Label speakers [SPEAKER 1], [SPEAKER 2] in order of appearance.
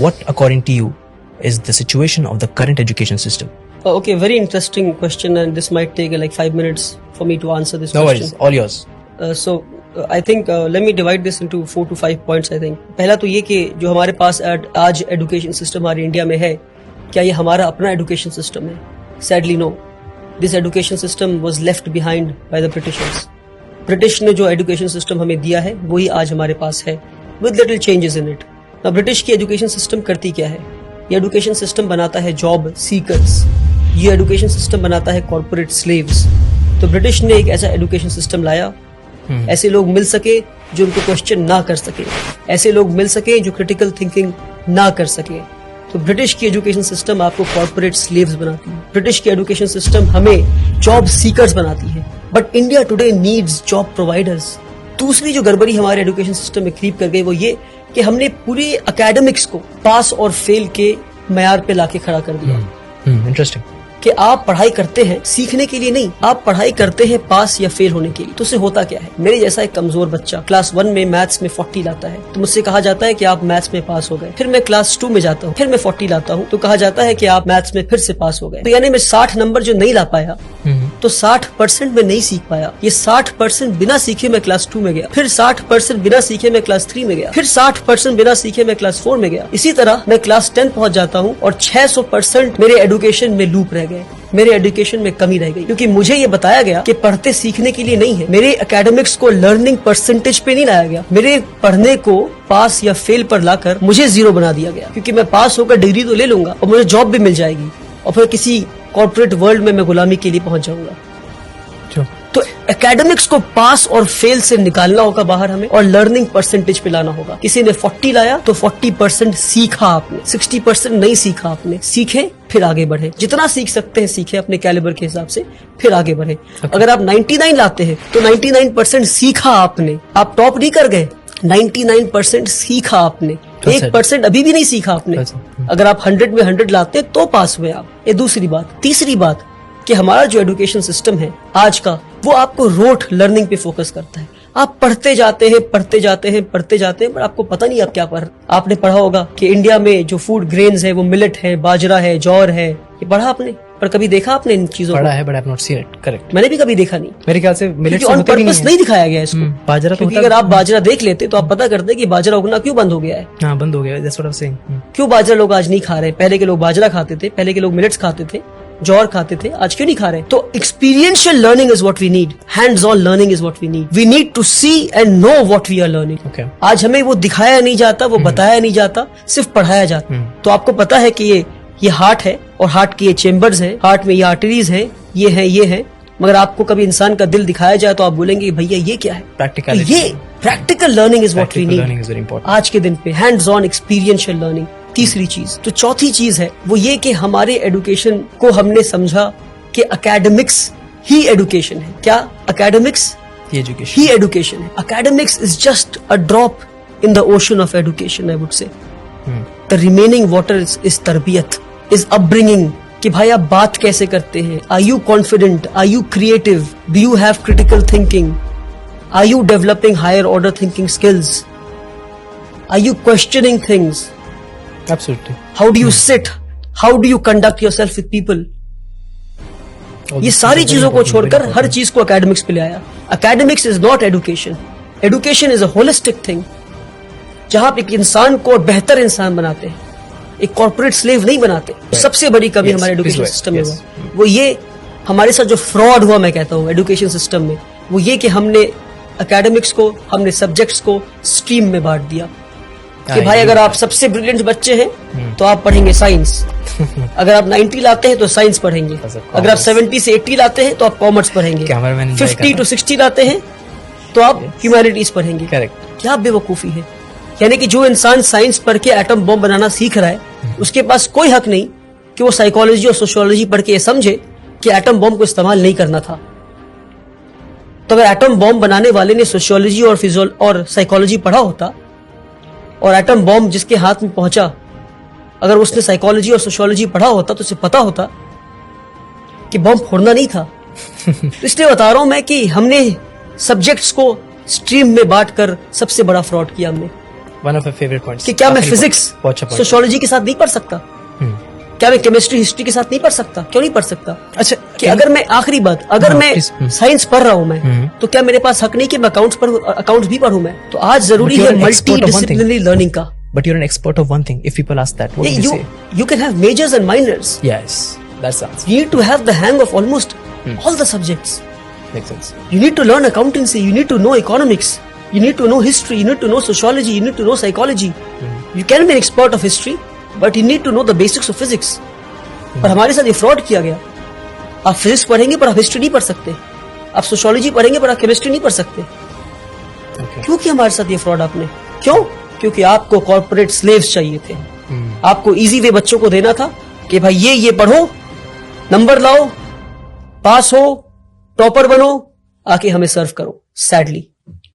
[SPEAKER 1] what according to you is the situation of the current education system?
[SPEAKER 2] Okay, very interesting question, and this might take like 5 minutes for me to answer this
[SPEAKER 1] No
[SPEAKER 2] question.
[SPEAKER 1] worries, all yours.
[SPEAKER 2] I think let me divide this into 4 to 5 points. I think पहला तो ये कि जो हमारे पास आज education system हमारे India में है, क्या ये हमारा अपना एजुकेशन सिस्टम है? Sadly no. This education system was left behind by the Britishers. British ने जो एजुकेशन सिस्टम हमें दिया है वही आज हमारे पास है, with little changes in it. Now British की एजुकेशन सिस्टम करती क्या है? ये एजुकेशन सिस्टम बनाता है जॉब सीकर्स, ये एजुकेशन सिस्टम बनाता है कॉर्पोरेट स्लेव्स. तो ब्रिटिश ने एक ऐसा एजुकेशन सिस्टम लाया, ऐसे लोग मिल सके जो उनको क्वेश्चन ना कर सके, ऐसे लोग मिल सके जो क्रिटिकल थिंकिंग ना कर सके. तो ब्रिटिश की एजुकेशन सिस्टम आपको कॉर्पोरेट स्लेव्स बनाती है, ब्रिटिश की एजुकेशन सिस्टम हमें जॉब सीकर्स बनाती है. But India today needs job providers. दूसरी जो गड़बड़ी हमारे एजुकेशन सिस्टम में क्रीप कर गई वो ये कि हमने पूरी एकेडमिक्स को पास और फेल के मयार पे लाके खड़ा कर दिया.
[SPEAKER 1] Interesting.
[SPEAKER 2] कि आप पढ़ाई करते हैं सीखने के लिए नहीं, आप पढ़ाई करते हैं पास या फेल होने के लिए. तो उससे होता क्या है? मेरे जैसा एक कमजोर बच्चा क्लास 1 में मैथ्स में 40 लाता है तो मुझसे कहा जाता है कि आप मैथ्स में पास हो गए. फिर मैं क्लास 2 में जाता हूँ, फिर मैं 40 लाता हूँ तो कहा जाता है कि आप मैथ्स में फिर से पास हो गए. तो यानी मैं 60 नंबर जो नहीं ला पाया तो 60% में नहीं सीख पाया. ये 60% बिना सीखे मैं क्लास 2 में गया, फिर 60% बिना सीखे मैं क्लास 3 में गया, फिर 60% बिना सीखे मैं क्लास 4 में गया. इसी तरह मैं क्लास 10 पहुंच जाता हूँ और 600% मेरे एजुकेशन में लूप रह गए, मेरे एजुकेशन में कमी रह गई. क्योंकि मुझे ये बताया गया कि पढ़ते सीखने के लिए नहीं है. मेरे एकेडमिक्स को लर्निंग परसेंटेज पे नहीं लाया गया, मेरे पढ़ने को पास या फेल पर लाकर मुझे 0 बना दिया गया. क्योंकि मैं पास होकर डिग्री तो ले लूंगा और मुझे जॉब भी मिल जाएगी और फिर किसी कॉर्पोरेट वर्ल्ड में मैं गुलामी के लिए पहुंच जाऊंगा. तो एकेडमिक्स को पास और फेल से निकालना होगा बाहर हमें और लर्निंग परसेंटेज पे लाना होगा. किसी ने 40 लाया तो 40% सीखा आपने, 60% नहीं सीखा आपने. सीखे फिर आगे बढ़े, जितना सीख सकते हैं सीखे अपने कैलिबर के हिसाब से, फिर आगे बढ़े. अगर आप 99 लाते हैं तो 99% सीखा आपने, आप टॉप नहीं कर गए. 99% सीखा आपने, 1% अभी भी नहीं सीखा आपने. अगर आप 100 में 100 लाते हैं तो पास हुए आप. ये दूसरी बात. तीसरी बात कि हमारा जो एजुकेशन सिस्टम है आज का वो आपको रोट लर्निंग पे फोकस करता है. आप पढ़ते जाते हैं पढ़ते जाते हैं पढ़ते जाते हैं पर आपको पता नहीं आप क्या पढ़. आपने पढ़ा होगा कि इंडिया में जो फूड ग्रेन्स है वो मिलेट है, बाजरा है, जौर है. ये पढ़ा आपने, पर कभी देखा आपने इन चीजों
[SPEAKER 1] पढ़ा है, but I have not seen it. Correct.
[SPEAKER 2] मैंने भी कभी देखा नहीं.
[SPEAKER 1] मेरे ख्याल से मिलेट्स
[SPEAKER 2] ऑन पर्पस नहीं दिखाया गया इसको.
[SPEAKER 1] बाजरा तो
[SPEAKER 2] अगर आप बाजरा देख लेते तो आप पता करते कि बाजरा उगना क्यों बंद हो गया है.
[SPEAKER 1] हाँ, बंद हो गया. That's what I'm saying.
[SPEAKER 2] क्यों बाजरा लोग आज नहीं खा रहे? पहले के लोग बाजरा खाते थे, पहले के लोग मिलेट्स खाते थे, जौर खाते थे, आज क्यों नहीं खा रहे? तो experiential learning is what we need, hands on learning is what we need. We need to see and know what we are learning. आज हमें वो दिखाया नहीं जाता, वो बताया नहीं जाता, सिर्फ पढ़ाया जाता. तो आपको पता है कि ये हार्ट है और हार्ट के ये चेम्बर्स हैं, हार्ट में ये आर्टरीज हैं, ये है. मगर आपको कभी इंसान का दिल दिखाया जाए तो आप बोलेंगे भैया ये क्या है?
[SPEAKER 1] प्रैक्टिकलिटी.
[SPEAKER 2] ये practical learning is what we need आज के दिन पे. Hands on experiential learning. तीसरी चीज. तो चौथी चीज है वो ये कि हमारे एजुकेशन को हमने समझा कि एकेडमिक्स ही एजुकेशन है. क्या एकेडमिक्स ही एजुकेशन है? Academics is just a drop in the ocean of education. I would say the remaining water is तरबियत, इज अपब्रिंगिंग. कि भाई आप बात कैसे करते हैं? Are you confident? Are you creative? Do you have critical thinking? Are you developing higher order thinking skills? Are you questioning things?
[SPEAKER 1] Absolutely.
[SPEAKER 2] How do you sit? How do you conduct yourself with people? ये सारी चीजों को छोड़कर हर चीज को academics पे ले आया. Academics is not education. Education is a holistic thing जहां आप एक इंसान को बेहतर इंसान बनाते हैं, एक कॉर्पोरेट स्लेव नहीं बनाते. सबसे बड़ी कमी हमारे एजुकेशन सिस्टम में वो ये हमारे साथ जो फ्रॉड हुआ, मैं कहता हूँ एजुकेशन सिस्टम में, वो ये कि हमने एकेडमिक्स को, हमने सब्जेक्ट्स को स्ट्रीम में बांट दिया. कि भाई अगर आप सबसे ब्रिलियंट बच्चे हैं तो आप पढ़ेंगे साइंस. अगर आप 90 लाते हैं तो साइंस पढ़ेंगे. अगर आप 70 से 80 लाते हैं तो आप कॉमर्स पढ़ेंगे. 50 to 60 लाते हैं तो आप ह्यूमैनिटीज पढ़ेंगे. क्या बेवकूफी है? यानी कि जो इंसान साइंस पढ़ के एटम बॉम्ब बनाना सीख रहा है उसके पास कोई हक नहीं कि वो साइकोलॉजी और सोशियोलॉजी पढ़ के ये समझे कि एटम बॉम्ब को इस्तेमाल नहीं करना था. तो अगर एटम बॉम्ब बनाने वाले ने सोशियोलॉजी और साइकोलॉजी पढ़ा होता और एटम बॉम्ब जिसके हाथ में पहुंचा, अगर उसने साइकोलॉजी और सोशियोलॉजी पढ़ा होता तो उसे पता होता कि बॉम्ब फोड़ना नहीं था. तो इसलिए बता रहा हूं मैं कि हमने सब्जेक्ट्स को स्ट्रीम में बांटकर सबसे बड़ा फ्रॉड किया हमने.
[SPEAKER 1] One of my favorite points.
[SPEAKER 2] कि क्या मैं
[SPEAKER 1] आखिरी
[SPEAKER 2] फिजिक्स
[SPEAKER 1] point. बहुत अच्छा point.
[SPEAKER 2] सोशियोलॉजी के साथ नहीं पढ़ सकता? क्या मैं केमिस्ट्री हिस्ट्री के साथ नहीं पढ़ सकता? क्यों नहीं पढ़ सकता?
[SPEAKER 1] अच्छा,
[SPEAKER 2] कि अगर मैं आखिरी बात, अगर
[SPEAKER 1] हाँ,
[SPEAKER 2] मैं
[SPEAKER 1] please.
[SPEAKER 2] साइंस पढ़ रहा हूं मैं, तो क्या मेरे पास हक नहीं कि मैं अकाउंट्स भी पढ़ूं मैं? तो आज जरूरी
[SPEAKER 1] But you're
[SPEAKER 2] है
[SPEAKER 1] an expert
[SPEAKER 2] multi
[SPEAKER 1] of one thing.
[SPEAKER 2] Disciplinary learning का.
[SPEAKER 1] But you're an expert of one thing. If people ask that, what would you say?
[SPEAKER 2] You can have majors and minors.
[SPEAKER 1] Yes, that's the answer.
[SPEAKER 2] You need to have the hang of almost all the subjects.
[SPEAKER 1] Makes sense.
[SPEAKER 2] You need to learn accountancy. You need to know economics. You need to know history. You need to know sociology. You need to know psychology. You can be an expert of history, but you need to know the basics of physics. पर हमारे साथ ये fraud किया गया. आप physics पढ़ेंगे पर आप हिस्ट्री नहीं पढ़ सकते. आप सोशियोलॉजी पढ़ेंगे पर आप केमिस्ट्री नहीं पढ़ सकते.
[SPEAKER 1] Okay.
[SPEAKER 2] क्यों किया हमारे साथ ये फ्रॉड आपने? क्यों? क्योंकि आपको कॉर्पोरेट स्लेव्स चाहिए थे. आपको इजी वे बच्चों को देना था कि भाई ये पढ़ो, नंबर लाओ, पास हो, टॉपर बनो, आके हमें सर्व करो. सैडली